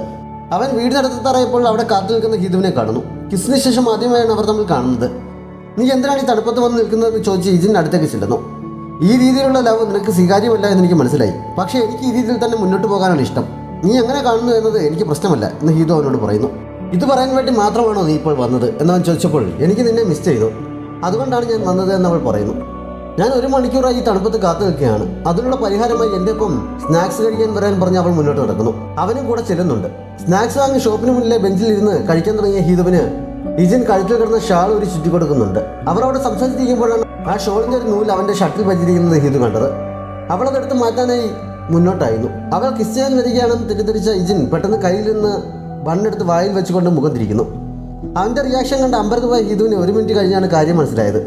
അവൻ വീടിനടുത്ത് തറയപ്പോൾ അവിടെ കാത്തു നിൽക്കുന്ന ഹിതുവിനെ കാണുന്നു. കിസിന് ശേഷം ആദ്യമായാണ് അവർ തമ്മിൽ കാണുന്നത്. നീ എന്തിനാണ് ഈ തണുപ്പത്ത് വന്ന് നിൽക്കുന്നതെന്ന് ചോദിച്ച് ഇജിന്റെ അടുത്തേക്ക് ചെല്ലുന്നു. ഈ രീതിയിലുള്ള ലവ് നിനക്ക് സ്വീകാര്യമല്ല എന്ന് എനിക്ക് മനസ്സിലായി. പക്ഷേ എനിക്ക് ഈ രീതിയിൽ തന്നെ മുന്നോട്ട് പോകാനാണ് ഇഷ്ടം. നീ എങ്ങനെ കാണുന്നു എന്നത് എനിക്ക് പ്രശ്നമല്ല എന്ന് ഹീതു അവനോട് പറയുന്നു. ഇത് പറയാൻ വേണ്ടി മാത്രമാണോ നീ ഇപ്പോൾ വന്നത് എന്നവൻ ചോദിച്ചപ്പോൾ എനിക്ക് നിന്നെ മിസ് ചെയ്തു, അതുകൊണ്ടാണ് ഞാൻ വന്നത് എന്നവൾ പറയുന്നു. ഞാൻ 1 മണിക്കൂറായി ഈ തണുപ്പത്ത് കാത്തു നിൽക്കുകയാണ്. അതിനുള്ള പരിഹാരമായി എൻ്റെ ഒപ്പം സ്നാക്സ് കഴിക്കാൻ വരാൻ പറഞ്ഞ് അവൾ മുന്നോട്ട് നടക്കുന്നു. അവനും കൂടെ ചെല്ലുന്നുണ്ട്. സ്നാക്സ് വാങ്ങി ഷോപ്പിന് മുന്നിലെ ബെഞ്ചിൽ ഇരുന്ന് കഴിക്കാൻ തുടങ്ങിയ ഹീതുവിന് ഇജിൻ കഴുത്തിൽ കിടന്ന ഷാൾ ഒരു ചുറ്റി കൊടുക്കുന്നുണ്ട്. അവർ അവിടെ സംസാരിച്ചിരിക്കുമ്പോഴാണ് ആ ഷോളിൻ്റെ ഒരു നൂൽ അവൻ്റെ ഷർട്ടിൽ പറ്റിയിരിക്കുന്നത് ഹീതു കണ്ടത്. അവളതെടുത്ത് മാറ്റാനായി മുന്നോട്ടായിരുന്നു. അവൾ കിസ് ചെയ്യാൻ വരികയാണെന്ന് തെറ്റിദ്ധരിച്ച ഇജിൻ പെട്ടെന്ന് കയ്യിൽ നിന്ന് ബണ്ണെടുത്ത് വായിൽ വെച്ചുകൊണ്ട് മുഖം തിരിക്കുന്നു. അവൻ്റെ റിയാക്ഷൻ കണ്ട് അമ്പരന്ന് പോയ ഹീതുവിന് 1 മിനിറ്റ് കഴിഞ്ഞാണ് കാര്യം മനസ്സിലായത്.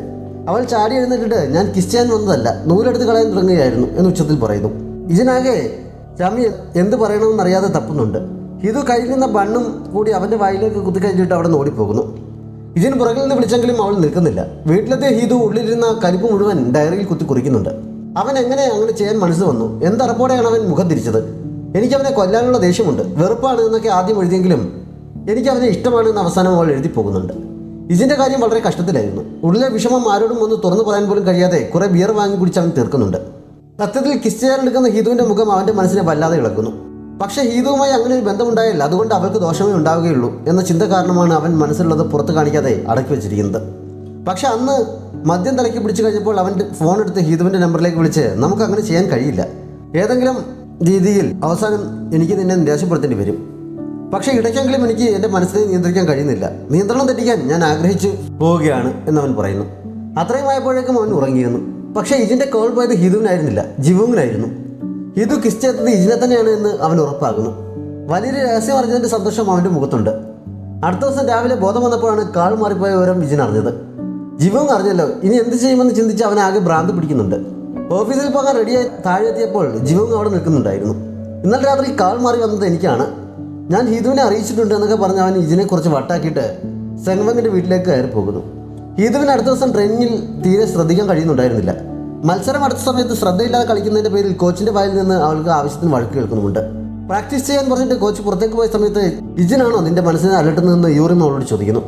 അവൾ ചാടി എഴുന്നേറ്റിട്ട് ഞാൻ കിസ് ചെയ്യാൻ വന്നതല്ല, നൂലെടുത്ത് കളയാൻ തുടങ്ങുകയായിരുന്നു എന്ന് ഉച്ചത്തിൽ പറയുന്നു. ഇതിനാകെ ഷമി എന്ത് പറയണമെന്നറിയാതെ തപ്പുന്നുണ്ട്. ഹീതു കയ്യിൽ നിന്ന ബണ്ണും കൂടി അവൻ്റെ വായിലേക്ക് കുത്തിക്കഴിഞ്ഞിട്ട് അവിടെ നിന്ന് ഓടിപ്പോകുന്നു. ഇതിന് പുറകിൽ നിന്ന് വിളിച്ചെങ്കിലും അവൾ നിൽക്കുന്നില്ല. വീട്ടിലെത്തിയ ഹീതു ഉള്ളിലിരുന്ന കരിപ്പ് മുഴുവൻ ഡയറിയിൽ കുത്തി കുറിക്കുന്നുണ്ട്. അവൻ എങ്ങനെ അങ്ങനെ ചെയ്യാൻ മനസ്സ് വന്നു? എന്തറപ്പോടെയാണ് അവൻ മുഖം തിരിച്ചത്? എനിക്കവനെ കൊല്ലാനുള്ള ദേഷ്യമുണ്ട്, വെറുപ്പാണ് എന്നൊക്കെ ആദ്യം എഴുതിയെങ്കിലും എനിക്കവനെ ഇഷ്ടമാണ് എന്ന് അവസാനം അവൾ എഴുതി പോകുന്നുണ്ട്. ഇതിൻ്റെ കാര്യം വളരെ കഷ്ടത്തിലായിരുന്നു. ഉള്ളിലെ വിഷമം ആരോടും ഒന്ന് തുറന്നു പറയാൻ പോലും കഴിയാതെ കുറെ ബിയർ വാങ്ങി കുടിച്ച് അവൻ തീർക്കുന്നുണ്ട്. സത്യത്തിൽ കിസ് ചെയ്യാനെടുക്കുന്ന ഹീതുവിൻ്റെ മുഖം അവൻ്റെ മനസ്സിനെ വല്ലാതെ ഇളക്കുന്നു. പക്ഷേ ഹീതുവുമായി അങ്ങനെ ഒരു ബന്ധമുണ്ടായില്ല, അതുകൊണ്ട് അവൾക്ക് ദോഷമേ ഉണ്ടാവുകയുള്ളൂ എന്ന ചിന്ത കാരണമാണ് അവൻ മനസ്സിലുള്ളത് പുറത്ത് കാണിക്കാതെ അടക്കി വെച്ചിരിക്കുന്നത്. പക്ഷെ അന്ന് മദ്യം തലയ്ക്ക് പിടിച്ചു കഴിഞ്ഞപ്പോൾ അവൻ്റെ ഫോൺ എടുത്ത് ഹീതുവിൻ്റെ നമ്പറിലേക്ക് വിളിച്ച് നമുക്ക് അങ്ങനെ ചെയ്യാൻ കഴിയില്ല, ഏതെങ്കിലും രീതിയിൽ അവസാനം എനിക്ക് നിന്നെ നിരാശപ്പെടുത്തേണ്ടി വരും. പക്ഷേ ഇടയ്ക്കെങ്കിലും എനിക്ക് എൻ്റെ മനസ്സിനെ നിയന്ത്രിക്കാൻ കഴിയുന്നില്ല, നിയന്ത്രണം തെറ്റിക്കാൻ ഞാൻ ആഗ്രഹിച്ചു പോവുകയാണ് എന്നവൻ പറയുന്നു. അത്രയും ആയപ്പോഴേക്കും അവൻ ഉറങ്ങിയിരുന്നു. പക്ഷേ ഇതിൻ്റെ കോൾ പോയത് ഹീതുവിനായിരുന്നില്ല, ജിവുവിനായിരുന്നു. ഹീതു കിസ് ചെയ്തത് ഇജിനെ തന്നെയാണ് എന്ന് അവൻ ഉറപ്പാകുന്നു. വലിയൊരു രഹസ്യം അറിഞ്ഞതിൻ്റെ സന്തോഷം അവൻ്റെ മുഖത്തുണ്ട്. അടുത്ത ദിവസം രാവിലെ ബോധം വന്നപ്പോഴാണ് കാൾ മാറിപ്പോയ വിവരം ഇജിൻ അറിഞ്ഞത്. ജിവും അറിഞ്ഞല്ലോ, ഇനി എന്ത് ചെയ്യുമെന്ന് ചിന്തിച്ച് അവൻ ആകെ ഭ്രാന്ത് പിടിക്കുന്നുണ്ട്. ഓഫീസിൽ പോകാൻ റെഡിയായി താഴെ എത്തിയപ്പോൾ ജിവും അവിടെ നിൽക്കുന്നുണ്ടായിരുന്നു. ഇന്നലെ രാത്രി കാൾ മാറി വന്നത് എനിക്കാണ്, ഞാൻ ഹീതുവിനെ അറിയിച്ചിട്ടുണ്ട് എന്നൊക്കെ പറഞ്ഞ് അവൻ ഇജിനെ കുറച്ച് വട്ടാക്കിയിട്ട് സെൻവങ്ങിൻ്റെ വീട്ടിലേക്ക് കയറി പോകുന്നു. ഹീതുവിന് അടുത്ത ദിവസം ട്രെയിനിൽ തീരെ ശ്രദ്ധിക്കാൻ കഴിയുന്നുണ്ടായിരുന്നില്ല. മത്സരം അടുത്ത സമയത്ത് ശ്രദ്ധയില്ലാതെ കളിക്കുന്നതിൻ്റെ പേരിൽ കോച്ചിൻ്റെ വായിൽ നിന്ന് അവൾക്ക് ആവശ്യത്തിന് വഴക്ക് കേൾക്കുന്നുമുണ്ട്. പ്രാക്ടീസ് ചെയ്യാൻ പറഞ്ഞിട്ട് കോച്ച് പുറത്തേക്ക് പോയ സമയത്ത് ഇജിനാണോ നിന്റെ മനസ്സിനെ അലട്ടുന്നതെന്ന് യൂറിൻ അവളോട് ചോദിക്കുന്നു.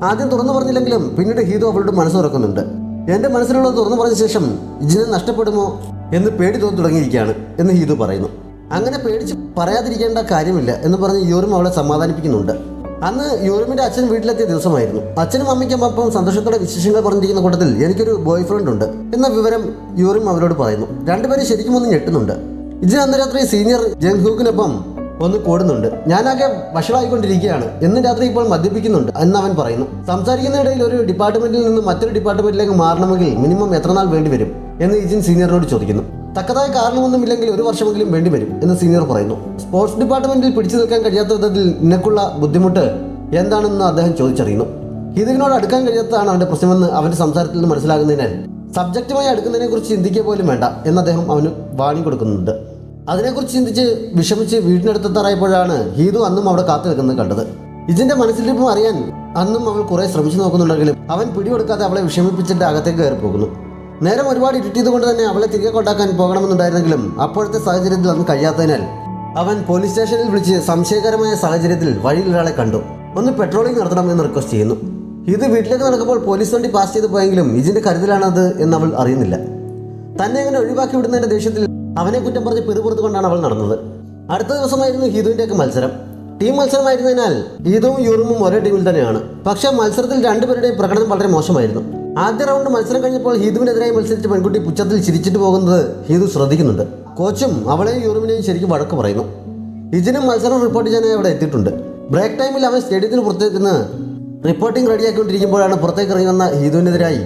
ആദ്യം തുറന്നു പറഞ്ഞില്ലെങ്കിലും പിന്നീട് ഹീതു അവളുടെ മനസ്സ് തുറക്കുന്നുണ്ട്. എൻ്റെ മനസ്സിലുള്ളത് തുറന്നു പറഞ്ഞ ശേഷം ഇജിനെ നഷ്ടപ്പെടുമോ എന്ന് പേടി തോന്നി തുടങ്ങിയിരിക്കുകയാണ് എന്ന് ഹീതു പറയുന്നു. അങ്ങനെ പേടിച്ച് പറയാതിരിക്കേണ്ട കാര്യമില്ല എന്ന് പറഞ്ഞ് യൂറിം അവളെ സമാധാനിപ്പിക്കുന്നുണ്ട്. അന്ന് യൂറിമിൻ്റെ അച്ഛൻ വീട്ടിലെത്തിയ ദിവസമായിരുന്നു. അച്ഛനും അമ്മയ്ക്കും അപ്പം സന്തോഷത്തോടെ വിശേഷങ്ങൾ പറഞ്ഞിരിക്കുന്ന കൂട്ടത്തിൽ എനിക്കൊരു ബോയ് ഫ്രണ്ട് ഉണ്ട് എന്ന വിവരം യൂറിം അവരോട് പറയുന്നു. രണ്ടുപേരും ശരിക്കും ഒന്ന് ഞെട്ടുന്നുണ്ട്. ഇതിന് അന്ന് രാത്രി സീനിയർ ജംഗ്ഹൂക്കിനൊപ്പം ഒന്ന് കൂടുന്നുണ്ട്. ഞാനാകെ വഷളായിക്കൊണ്ടിരിക്കുകയാണ്, എന്നും രാത്രി ഇപ്പോൾ മദ്യപിക്കുന്നുണ്ട് എന്ന് അവൻ പറയുന്നു. സംസാരിക്കുന്നതിനിടയിൽ ഒരു ഡിപ്പാർട്ട്മെന്റിൽ നിന്ന് മറ്റൊരു ഡിപ്പാർട്ട്മെന്റിലേക്ക് മാറണമെങ്കിൽ മിനിമം എത്ര നാൾ വേണ്ടിവരും എന്ന് ഇജിൻ സീനിയറിനോട് ചോദിക്കുന്നു. തക്കതായ കാരണമൊന്നുമില്ലെങ്കിൽ 1 വർഷമെങ്കിലും വേണ്ടിവരും എന്ന് സീനിയർ പറയുന്നു. സ്പോർട്സ് ഡിപ്പാർട്ട്മെന്റിൽ പിടിച്ചു നിൽക്കാൻ കഴിയാത്ത വിധത്തിൽ നിനക്കുള്ള ബുദ്ധിമുട്ട് എന്താണെന്ന് അദ്ദേഹം ചോദിച്ചറിയുന്നു. ഹീതുവിനോട് അടുക്കാൻ കഴിയാത്തതാണ് അവൻ്റെ പ്രശ്നമെന്ന് അവൻ്റെ സംസാരത്തിൽ നിന്ന് മനസ്സിലാകുന്നതിനാൽ സബ്ജക്റ്റുമായി അടുക്കുന്നതിനെ കുറിച്ച് ചിന്തിക്കുക പോലും വേണ്ട എന്ന് അദ്ദേഹം അവന് വാണി കൊടുക്കുന്നുണ്ട്. അതിനെക്കുറിച്ച് ചിന്തിച്ച് വിഷമിച്ച് വീടിനടുത്തെത്താറായപ്പോഴാണ് ഹീതു അന്നും അവിടെ കാത്തു നിൽക്കുന്നത് കണ്ടത്. ഇതിന്റെ മനസ്സിലിപ്പം അറിയാൻ അന്നും അവൾ കുറെ ശ്രമിച്ചു നോക്കുന്നുണ്ടെങ്കിലും അവൻ പിടികൊടുക്കാതെ അവളെ വിഷമിപ്പിച്ചിട്ട് അകത്തേക്ക് കയറി പോകുന്നു. നേരം ഒരുപാട് ഇരുട്ടിയത് കൊണ്ട് തന്നെ അവളെ തിരികെ കൊണ്ടാക്കാൻ പോകണമെന്നുണ്ടായിരുന്നെങ്കിലും അപ്പോഴത്തെ സാഹചര്യത്തിൽ അന്ന് കഴിയാത്തതിനാൽ അവൻ പോലീസ് സ്റ്റേഷനിൽ വിളിച്ച് സംശയകരമായ സാഹചര്യത്തിൽ വഴിയിൽ ഒരാളെ കണ്ടു. ഒന്ന് പെട്രോളിംഗ് നടത്തണമെന്ന് റിക്വസ്റ്റ് ചെയ്യുന്നു. ഇത് വീട്ടിലേക്ക് നടക്കുമ്പോൾ പോലീസ് വണ്ടി പാസ് ചെയ്ത് പോയെങ്കിലും ഇതിന്റെ കരുതലാണത് എന്ന് അവൾ അറിയുന്നില്ല. തന്നെ അങ്ങനെ ഒഴിവാക്കി വിടുന്നതിന്റെ ദേഷ്യത്തിൽ അവനെ കുറ്റം പറഞ്ഞ് പിറുപുറത്തുകൊണ്ടാണ് അവൾ നടന്നത്. അടുത്ത ദിവസമായിരുന്നു ഹീതുവിൻ്റെയൊക്കെ മത്സരം. ടീം മത്സരമായിരുന്നതിനാൽ ഹീതുവും യൂറിമും ഒരേ ടീമിൽ തന്നെയാണ്. പക്ഷേ മത്സരത്തിൽ രണ്ടുപേരുടെയും പ്രകടനം വളരെ മോശമായിരുന്നു. ആദ്യ റൗണ്ട് മത്സരം കഴിഞ്ഞപ്പോൾ ഹീതുവിനെതിരായി മത്സരിച്ച പെൺകുട്ടി പുച്ഛത്തിൽ ചിരിച്ചിട്ട് പോകുന്നത് ഹീതു ശ്രദ്ധിക്കുന്നുണ്ട്. കോച്ചും അവളെയും യൂറിമിനെയും ശരിക്കും വഴക്ക് പറയുന്നു. ഇജിനും മത്സരം റിപ്പോർട്ട് ചെയ്യാനായി അവിടെ എത്തിയിട്ടുണ്ട്. ബ്രേക്ക് ടൈമിൽ അവൻ സ്റ്റേഡിയത്തിന് പുറത്തേക്ക് നിന്ന് റിപ്പോർട്ടിംഗ് റെഡിയാക്കിക്കൊണ്ടിരിക്കുമ്പോഴാണ് പുറത്തേക്ക് ഇറങ്ങി വന്ന ഹീതുവിനെതിരായി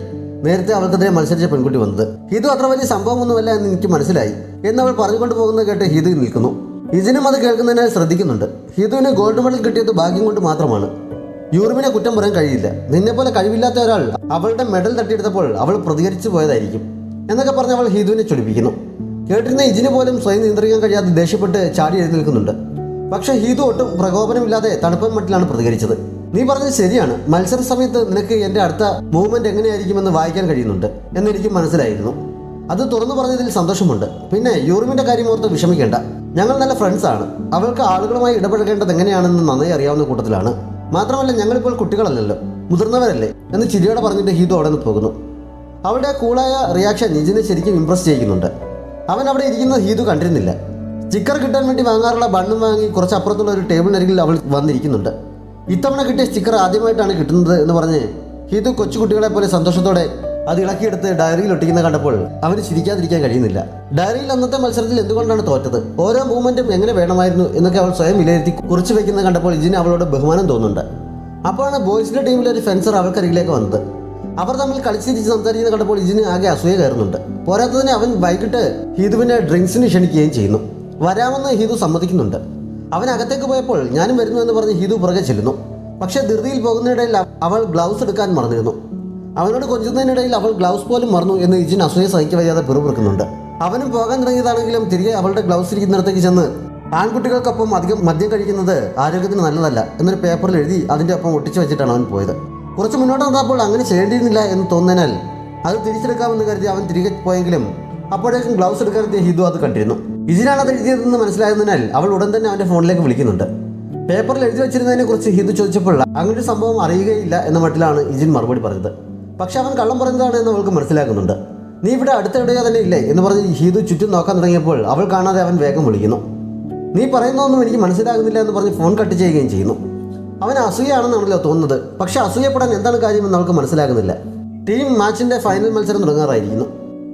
നേരത്തെ അവൾക്കെതിരെ മത്സരിച്ച പെൺകുട്ടി വന്നത്. ഹീതു അത്ര വലിയ സംഭവമൊന്നുമല്ല എന്ന് എനിക്ക് മനസ്സിലായി എന്നവൾ പറഞ്ഞുകൊണ്ട് പോകുന്നത് കേട്ട് ഹീതു നിൽക്കുന്നു. ഇജിനും അത് കേൾക്കുന്നതിനാൽ ശ്രദ്ധിക്കുന്നുണ്ട്. ഹീതുവിന് ഗോൾഡ് മെഡൽ കിട്ടിയത് ഭാഗ്യം കൊണ്ട് മാത്രമാണ്. യൂറിമിനെ കുറ്റം പറയാൻ കഴിയില്ല. നിന്നെപ്പോലെ കഴിവില്ലാത്ത ഒരാൾ അവളുടെ മെഡൽ തട്ടിയെടുത്തപ്പോൾ അവൾ പ്രതികരിച്ചു പോയതായിരിക്കും എന്നൊക്കെ പറഞ്ഞ് അവൾ ഹീതുവിനെ ചൊടിപ്പിക്കുന്നു. കേട്ടിരുന്ന ഇജിന് പോലും സ്വയം നിയന്ത്രിക്കാൻ കഴിയാതെ ദേഷ്യപ്പെട്ട് ചാടി എഴുന്നേൽക്കുന്നുണ്ട്. പക്ഷേ ഹീതു ഒട്ടും പ്രകോപനമില്ലാതെ തണുപ്പൻ മട്ടിലാണ് പ്രതികരിച്ചത്. നീ പറഞ്ഞത് ശരിയാണ്, മത്സര സമയത്ത് നിനക്ക് എൻ്റെ അടുത്ത മൂവ്മെന്റ് എങ്ങനെയായിരിക്കുമെന്ന് വായിക്കാൻ കഴിയുന്നുണ്ട് എന്നെനിക്ക് മനസ്സിലായിരുന്നു. അത് തുറന്നു പറഞ്ഞതിൽ സന്തോഷമുണ്ട്. പിന്നെ യൂറിമിന്റെ കാര്യം ഓർത്ത് വിഷമിക്കേണ്ട, ഞങ്ങൾ നല്ല ഫ്രണ്ട്സ് ആണ്. അവൾക്ക് ആളുകളുമായി ഇടപഴകേണ്ടത് എങ്ങനെയാണെന്ന് നന്നായി അറിയാവുന്ന കൂട്ടത്തിലാണ്. മാത്രമല്ല ഞങ്ങളിപ്പോൾ കുട്ടികളല്ലല്ലോ, മുതിർന്നവരല്ലേ എന്ന് ചിരിയോടെ പറഞ്ഞിട്ട് ഹീതു അവിടെ നിന്ന് പോകുന്നു. അവളുടെ കൂളായ റിയാക്ഷൻ ഇജിനെ ശരിക്കും ഇംപ്രസ് ചെയ്യിക്കുന്നുണ്ട്. അവൻ അവിടെ ഇരിക്കുന്ന ഹീതു കണ്ടിരുന്നില്ല. സ്റ്റിക്കർ കിട്ടാൻ വേണ്ടി വാങ്ങാറുള്ള ബണ്ണും വാങ്ങി കുറച്ച് അപ്പുറത്തുള്ള ഒരു ടേബിളിനരികിൽ അവൾ വന്നിരിക്കുന്നുണ്ട്. ഇത്തവണ കിട്ടിയ സ്റ്റിക്കർ ആദ്യമായിട്ടാണ് കിട്ടുന്നത് എന്ന് പറഞ്ഞ് ഹീതു കൊച്ചുകുട്ടികളെ പോലെ സന്തോഷത്തോടെ അത് ഇളക്കിയെടുത്ത് ഡയറിയിൽ ഒട്ടിക്കുന്ന കണ്ടപ്പോൾ അവന് ചിരിക്കാതിരിക്കാൻ കഴിയുന്നില്ല. ഡയറിയിൽ അന്നത്തെ മത്സരത്തിൽ എന്തുകൊണ്ടാണ് തോറ്റത്, ഓരോ മൂവ്മെന്റും എങ്ങനെ വേണമായിരുന്നു എന്നൊക്കെ അവൾ സ്വയം വിലയിരുത്തി കുറിച്ച് വയ്ക്കുന്നത് കണ്ടപ്പോൾ ഇതിന് അവളോട് ബഹുമാനം തോന്നുന്നുണ്ട്. അപ്പോഴാണ് ബോയ്സിന്റെ ടീമിലെ ഒരു ഫെൻസർ അവൾക്കരികിലേക്ക് വന്നത്. അവർ തമ്മിൽ കളിച്ചിരിച്ച് സംസാരിക്കുന്ന കണ്ടപ്പോൾ ഇതിന് ആകെ അസൂയ കയറുന്നുണ്ട്. പോരാത്തതിന് അവൻ വൈകിട്ട് ഹീതുവിനെ ഡ്രിങ്ക്സിന് ക്ഷണിക്കുകയും ചെയ്യുന്നു. വരാമെന്ന് ഹീതു സമ്മതിക്കുന്നുണ്ട്. അവൻ അകത്തേക്ക് പോയപ്പോൾ ഞാനും വരുന്നു എന്ന് പറഞ്ഞ് ഹീതു പുറകെ ചെല്ലുന്നു. പക്ഷേ ധൃതിയിൽ പോകുന്നതിനിടയിൽ അവൾ ഗ്ലൗസ് എടുക്കാൻ മറന്നിരുന്നു. അവനോട് കൊഞ്ചുന്നതിനിടയിൽ അവൾ ഗ്ലൗസ് പോലും മറന്നു എന്ന് ഇജിൻ അസൂയ സഹിக்க വയ്യാതെ പിറുപിറുക്കുന്നുണ്ട്. അവനും പോകാൻ തുടങ്ങിയതാണെങ്കിലും തിരികെ അവളുടെ ഗ്ലൗസ് ഇരിക്കുന്നിടത്തേക്ക് ചെന്ന് ആൺകുട്ടികൾക്കൊപ്പം അധികം മദ്യം കഴിക്കുന്നത് ആരോഗ്യത്തിന് നല്ലതല്ല എന്നൊരു പേപ്പറിൽ എഴുതി അതിൻ്റെ ഒപ്പം ഒട്ടിച്ചു വെച്ചിട്ടാണ് അവൻ പോയത്. കുറച്ച് മുന്നോട്ട് വന്നപ്പോൾ അങ്ങനെ ചെയ്യേണ്ടിയിരുന്നില്ല എന്ന് തോന്നുന്നതിനാൽ അത് തിരിച്ചെടുക്കാമെന്ന് കരുതി അവൻ തിരികെ പോയെങ്കിലും അപ്പോഴേക്കും ഗ്ലൗസ് എടുക്കാനെത്തിയ ഹിതു അത് കണ്ടിരുന്നു. ഇജിനാണ് അത് എഴുതിയതെന്ന് മനസ്സിലായതിനാൽ അവൾ ഉടൻ തന്നെ അവൻ്റെ ഫോണിലേക്ക് വിളിക്കുന്നുണ്ട്. പേപ്പറിൽ എഴുതി വെച്ചിരുന്നതിനെ കുറിച്ച് ഹിതു ചോദിച്ചപ്പോൾ അങ്ങനൊരു സംഭവം അറിയുകയില്ല എന്ന മട്ടിലാണ് ഇജിൻ മറുപടി പറഞ്ഞത്. പക്ഷെ അവൻ കള്ളം പറയുന്നതാണ് എന്ന് അവൾക്ക് മനസ്സിലാക്കുന്നുണ്ട്. നീ ഇവിടെ അടുത്തെവിടെയോ തന്നെ ഇല്ലേ എന്ന് പറഞ്ഞ് ഹിതു ചുറ്റും നോക്കാൻ തുടങ്ങിയപ്പോൾ അവൾ കാണാതെ അവൻ വേഗം വിളിക്കുന്നു. നീ പറയുന്നതൊന്നും എനിക്ക് മനസ്സിലാകുന്നില്ല എന്ന് പറഞ്ഞ് ഫോൺ കട്ട് ചെയ്യുകയും ചെയ്യുന്നു. അവൻ അസൂയാണെന്നാണല്ലോ തോന്നുന്നത്. പക്ഷെ അസൂയപ്പെടാൻ എന്താണ് കാര്യമെന്ന് അവൾക്ക് മനസ്സിലാകുന്നില്ല. ടീം മാച്ചിൻ്റെ ഫൈനൽ മത്സരം തുടങ്ങാറായിരിക്കുന്നു.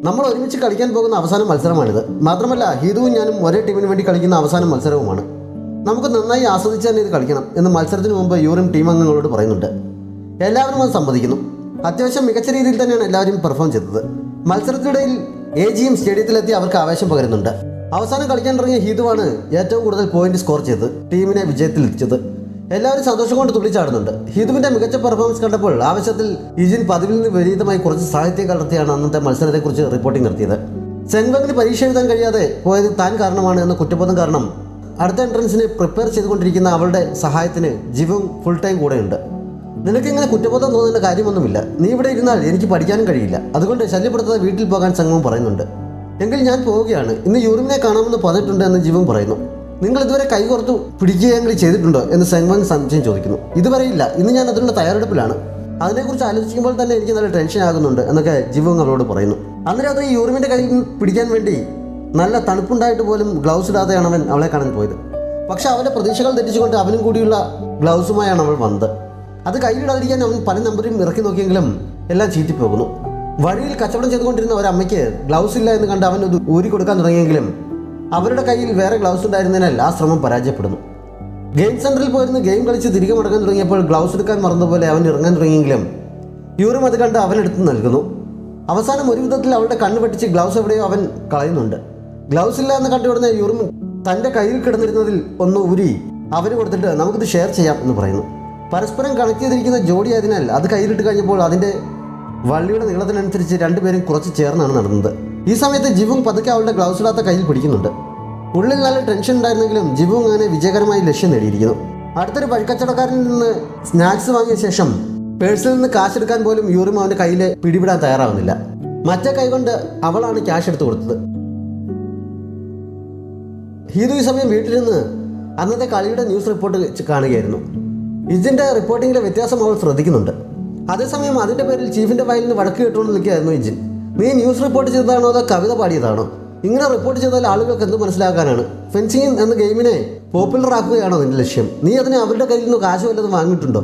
നമ്മൾ ഒരുമിച്ച് കളിക്കാൻ പോകുന്ന അവസാന മത്സരമാണിത്. മാത്രമല്ല ഹിതുവും ഞാനും ഒരേ ടീമിന് വേണ്ടി കളിക്കുന്ന അവസാന മത്സരവുമാണ്. നമുക്ക് നന്നായി ആസ്വദിച്ച് തന്നെ ഇത് കളിക്കണം എന്ന് മത്സരത്തിന് മുമ്പ് യൂറിൻ ടീം അംഗങ്ങളോട് പറയുന്നുണ്ട്. എല്ലാവരും അത് സമ്മതിക്കുന്നു. അത്യാവശ്യം മികച്ച രീതിയിൽ തന്നെയാണ് എല്ലാവരും പെർഫോം ചെയ്തത്. മത്സരത്തിനിടയിൽ AGM സ്റ്റേഡിയത്തിലെത്തി അവർക്ക് ആവേശം പകരുന്നുണ്ട്. അവസാനം കളിക്കാൻ തുടങ്ങിയ ഹിതുവാണ് ഏറ്റവും കൂടുതൽ പോയിന്റ് സ്കോർ ചെയ്ത് ടീമിനെ വിജയത്തിലെത്തിച്ചത്. എല്ലാവരും സന്തോഷം കൊണ്ട് തുള്ളിച്ചാടുന്നുണ്ട്. ഹിതുവിന്റെ മികച്ച പെർഫോമൻസ് കണ്ടപ്പോൾ ആവശ്യത്തിൽ ഇജിൻ പതിവിൽ നിന്ന് വിപരീതമായി കുറച്ച് സാഹിത്യം കലർത്തിയാണ് അന്നത്തെ മത്സരത്തെക്കുറിച്ച് റിപ്പോർട്ടിംഗ് നടത്തിയത്. സെൻവങ്ങിന് പരീക്ഷ എഴുതാൻ കഴിയാതെ പോയത് താൻ കാരണമാണ് എന്ന കുറ്റബോധം കാരണം അടുത്ത എൻട്രൻസിന് പ്രിപ്പയർ ചെയ്തുകൊണ്ടിരിക്കുന്ന അവളുടെ സഹായത്തിന് ജിവും ഫുൾ ടൈം കൂടെയുണ്ട്. നിനക്കിങ്ങനെ കുറ്റബോധം തോന്നേണ്ട കാര്യമൊന്നുമില്ല. നീ ഇവിടെ ഇരുന്നാൽ എനിക്ക് പഠിക്കാനും കഴിയില്ല. അതുകൊണ്ട് ശല്യപ്പെടുത്താതെ വീട്ടിൽ പോകാൻ സംഘവും പറയുന്നുണ്ട്. എങ്കിൽ ഞാൻ പോവുകയാണ്. ഇന്ന് യൂറിനെ കാണാമെന്ന് പറഞ്ഞിട്ടുണ്ട് എന്ന് ജിവും പറയുന്നു. നിങ്ങൾ ഇതുവരെ കൈകോർത്തു പിടിക്കുകയെങ്കിലും ചെയ്തിട്ടുണ്ടോ എന്ന് സെങ്വങ് സംശയം ചോദിക്കുന്നു. ഇതുവരെ ഇല്ല. ഇന്ന് ഞാൻ അതിനുള്ള തയ്യാറെടുപ്പിലാണ്. അതിനെക്കുറിച്ച് ആലോചിക്കുമ്പോൾ തന്നെ എനിക്ക് നല്ല ടെൻഷൻ ആകുന്നുണ്ട് എന്നൊക്കെ ജിവും അവളോട് പറയുന്നു. അന്ന് രാത്രി യൂറിമിൻ്റെ കയ്യിൽ പിടിക്കാൻ വേണ്ടി നല്ല തണുപ്പുണ്ടായിട്ട് പോലും ഗ്ലൗസ് ഇടാതെയാണ് അവൻ അവളെ കാണാൻ പോയത്. പക്ഷെ അവൻ്റെ പ്രതീക്ഷകൾ തെറ്റിച്ചുകൊണ്ട് അവനും കൂടിയുള്ള ഗ്ലൗസുമായാണ് അവൾ വന്നത്. അത് കയ്യിലിടാതിരിക്കാൻ അവൻ പല നമ്പരും ഇറക്കി നോക്കിയെങ്കിലും എല്ലാം ചീറ്റിപ്പോകുന്നു. വഴിയിൽ കച്ചവടം ചെയ്തുകൊണ്ടിരുന്ന ഒരമ്മയ്ക്ക് ഗ്ലൗസ് ഇല്ല എന്ന് കണ്ട് അവൻ അത് ഊരി കൊടുക്കാൻ തുടങ്ങിയെങ്കിലും അവരുടെ കയ്യിൽ വേറെ ഗ്ലൗസ് ഉണ്ടായിരുന്നതിനാൽ ആ ശ്രമം പരാജയപ്പെടുന്നു. ഗെയിം സെൻറ്ററിൽ പോയിരുന്ന് ഗെയിം കളിച്ച് തിരികെ മടങ്ങാൻ തുടങ്ങിയപ്പോൾ ഗ്ലൗസ് എടുക്കാൻ മറന്നപോലെ അവൻ ഇറങ്ങാൻ തുടങ്ങിയെങ്കിലും യൂറിം അത് കണ്ട് അവനെടുത്ത് നൽകുന്നു. അവസാനം ഒരു വിധത്തിൽ അവളുടെ കണ്ണ് വെട്ടിച്ച് ഗ്ലൗസ് എവിടെയോ അവൻ കളയുന്നുണ്ട്. ഗ്ലൗസ് ഇല്ല എന്ന് കണ്ടുവിടുന്ന യൂറിം തൻ്റെ കയ്യിൽ കിടന്നിരുന്നതിൽ ഒന്ന് ഊരി അവന് കൊടുത്തിട്ട് നമുക്കിത് ഷെയർ ചെയ്യാം എന്ന് പറയുന്നു. പരസ്പരം കണക്ട് ചെയ്തിരിക്കുന്ന ജോഡി ആയതിനാൽ അത് കയ്യിലിട്ട് കഴിഞ്ഞപ്പോൾ അതിൻ്റെ വള്ളിയുടെ നീളത്തിനനുസരിച്ച് രണ്ടുപേരും കുറച്ച് ചേർന്നാണ് നടന്നത്. ഈ സമയത്ത് ജിവും പതുക്കെ അവളുടെ ഗ്ലൗസ് ഇടാത്ത കയ്യിൽ പിടിക്കുന്നുണ്ട്. ഉള്ളിൽ നല്ല ടെൻഷൻ ഉണ്ടായിരുന്നെങ്കിലും ജിവും അങ്ങനെ വിജയകരമായി ലക്ഷ്യം നേടിയിരിക്കുന്നു. അടുത്തൊരു വഴിക്കച്ചവടക്കാരനിൽ നിന്ന് സ്നാക്സ് വാങ്ങിയ ശേഷം പേഴ്സിൽ നിന്ന് കാശ് എടുക്കാൻ പോലും യൂറിം അവൻ്റെ കയ്യിൽ പിടിപിടാൻ തയ്യാറാവുന്നില്ല. മറ്റേ കൈകൊണ്ട് അവളാണ് ക്യാഷ് എടുത്തു കൊടുത്തത്. ഹീതു ഈ സമയം വീട്ടിൽ നിന്ന് അന്നത്തെ കളിയുടെ ന്യൂസ് റിപ്പോർട്ട് കാണുകയായിരുന്നു. ഇജിൻ്റെ റിപ്പോർട്ടിങ്ങിലെ വ്യത്യാസം അവൾ ശ്രദ്ധിക്കുന്നുണ്ട്. അതേസമയം അതിൻ്റെ പേരിൽ ചീഫിൻ്റെ ഫയലിൽ നിന്ന് വഴക്ക് കേട്ടുകൊണ്ട് നിൽക്കുകയായിരുന്നു ഇജിൻ. നീ ന്യൂസ് റിപ്പോർട്ട് ചെയ്തതാണോ അതോ കവിത പാടിയതാണോ? ഇങ്ങനെ റിപ്പോർട്ട് ചെയ്താൽ ആളുകൾക്ക് എന്ത് മനസ്സിലാക്കാനാണ്? ഫെൻസിങ് എന്ന ഗെയിമിനെ പോപ്പുലർ ആക്കുകയാണോ നിന്റെ ലക്ഷ്യം? നീ അതിന് അവരുടെ കയ്യിൽ നിന്ന് കാശ് വല്ലതും വാങ്ങിയിട്ടുണ്ടോ?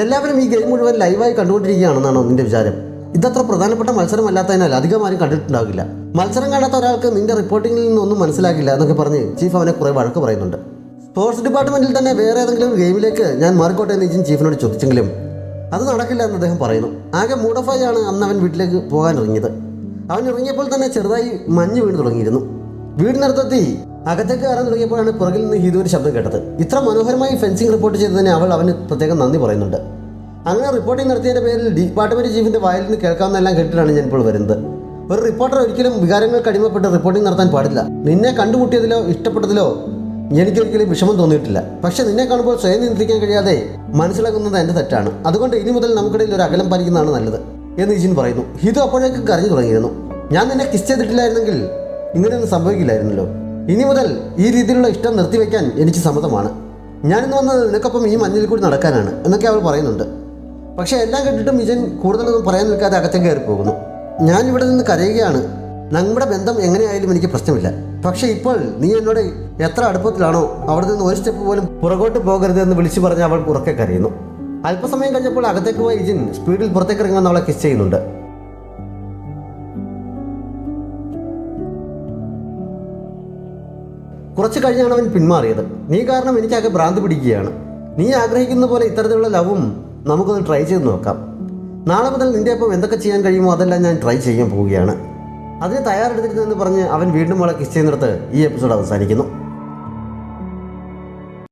എല്ലാവരും ഈ ഗെയിം മുഴുവൻ ലൈവായി കണ്ടുകൊണ്ടിരിക്കുകയാണെന്നാണോ നിന്റെ വിചാരം? ഇതത്ര പ്രധാനപ്പെട്ട മത്സരമല്ലാത്തതിനാൽ അധികം ആരും കണ്ടിട്ടുണ്ടാകില്ല. മത്സരം കാണാത്ത ഒരാൾക്ക് നിന്റെ റിപ്പോർട്ടിങ്ങിൽ നിന്നൊന്നും മനസ്സിലാക്കില്ല എന്നൊക്കെ പറഞ്ഞ് ചീഫ് അവനെ കുറേ വഴക്ക് പറയുന്നുണ്ട്. സ്പോർട്സ് ഡിപ്പാർട്ട്മെൻറ്റിൽ തന്നെ വേറെ ഏതെങ്കിലും ഗെയിമിലേക്ക് ഞാൻ മാറിക്കോട്ടെ എന്ന് ഇജിൻ ചീഫിനോട് ചോദിച്ചെങ്കിലും അത് നടക്കില്ല എന്ന് അദ്ദേഹം പറയുന്നു. ആകെ മൂഡോഫായി ആണ് അന്ന് അവൻ വീട്ടിലേക്ക് പോകാൻ ഇറങ്ങിയത്. അവൻ ഇറങ്ങിയപ്പോൾ തന്നെ ചെറുതായി മഞ്ഞ് വീണ് തുടങ്ങിയിരുന്നു. വീടിനടുത്തെത്തി അകത്തേക്ക് കയറാൻ തുടങ്ങിയപ്പോഴാണ് പുറകിൽ നിന്ന് ഹീതുവിൻ്റെ ശബ്ദം കേട്ടത്. ഇത്ര മനോഹരമായി ഫെൻസിങ് റിപ്പോർട്ട് ചെയ്തതിന് അവന് പ്രത്യേകം നന്ദി പറയുന്നുണ്ട്. അങ്ങനെ റിപ്പോർട്ടിംഗ് നടത്തിയതിൻ്റെ പേരിൽ ഡിപ്പാർട്ട്മെൻറ്റ് ചീഫിൻ്റെ വായിൽ നിന്ന് കേൾക്കാവുന്നതെല്ലാം കേട്ടിട്ടാണ് ഞാൻ ഇപ്പോൾ വരുന്നത്. ഒരു റിപ്പോർട്ടർ ഒരിക്കലും വികാരങ്ങൾക്ക് അടിമപ്പെട്ട് റിപ്പോർട്ടിംഗ് നടത്താൻ പാടില്ല. നിന്നെ കണ്ടുമുട്ടിയതിലോ ഇഷ്ടപ്പെട്ടതിലോ എനിക്കൊരിക്കലും വിഷമം തോന്നിയിട്ടില്ല. പക്ഷെ നിന്നെ കാണുമ്പോൾ സ്വയം നിയന്ത്രിക്കാൻ കഴിയാതെ മനസ്സിലാക്കുന്നത് എൻ്റെ തെറ്റാണ്. അതുകൊണ്ട് ഇനി മുതൽ നമുക്കിടയിൽ ഒരു അകലം പാലിക്കുന്നതാണ് നല്ലത് എന്ന് ഇജിൻ പറയുന്നു. ഹിതു അപ്പോഴേക്ക് കരഞ്ഞു തുടങ്ങിയിരുന്നു. ഞാൻ നിന്നെ കിസ് ചെയ്തിട്ടില്ലായിരുന്നെങ്കിൽ ഇങ്ങനെയൊന്നും സംഭവിക്കില്ലായിരുന്നല്ലോ. ഇനി മുതൽ ഈ രീതിയിലുള്ള ഇഷ്ടം നിർത്തിവെക്കാൻ എനിക്ക് സമ്മതമാണ്. ഞാനിന്ന് വന്നത് നിനക്കൊപ്പം ഈ മഞ്ഞിൽ കൂടി നടക്കാനാണ് എന്നൊക്കെ അവൾ പറയുന്നുണ്ട്. പക്ഷേ എല്ലാം കേട്ടിട്ടും ഇജിൻ കൂടുതലൊന്നും പറയാൻ നിൽക്കാതെ അകത്തേക്ക് കയറി പോകുന്നു. ഞാനിവിടെ നിന്ന് കരയുകയാണ്. നമ്മുടെ ബന്ധം എങ്ങനെയായാലും എനിക്ക് പ്രശ്നമില്ല. പക്ഷേ ഇപ്പോൾ നീ എന്നോട് എത്ര അടുപ്പത്തിലാണോ അവിടെ നിന്ന് ഒരു സ്റ്റെപ്പ് പോലും പുറകോട്ട് പോകരുത് എന്ന് വിളിച്ചു പറഞ്ഞ് അവൾ ഉറക്കെ കരയുന്നു. അല്പസമയം കഴിഞ്ഞപ്പോൾ അകത്തേക്ക് പോയ ഇജിൻ സ്പീഡിൽ പുറത്തേക്ക് ഇറങ്ങുമെന്ന് അവളെ കിസ് ചെയ്യുന്നുണ്ട്. കുറച്ച് കഴിഞ്ഞാണ് അവൻ പിന്മാറിയത്. നീ കാരണം എനിക്കാകെ ഭ്രാന്ത് പിടിക്കുകയാണ്. നീ ആഗ്രഹിക്കുന്ന പോലെ ഇത്തരത്തിലുള്ള ലവും നമുക്കൊന്ന് ട്രൈ ചെയ്ത് നോക്കാം. നാളെ മുതൽ നിൻ്റെ ഒപ്പം എന്തൊക്കെ ചെയ്യാൻ കഴിയുമോ അതെല്ലാം ഞാൻ ട്രൈ ചെയ്യാൻ പോവുകയാണ്. അതിന് തയ്യാറെടുത്തിരുന്നെന്ന് പറഞ്ഞ് അവൻ വീണ്ടും അവളെ കിസ് ചെയ്യുന്നിടത്ത് ഈ എപ്പിസോഡ് അവസാനിക്കുന്നു.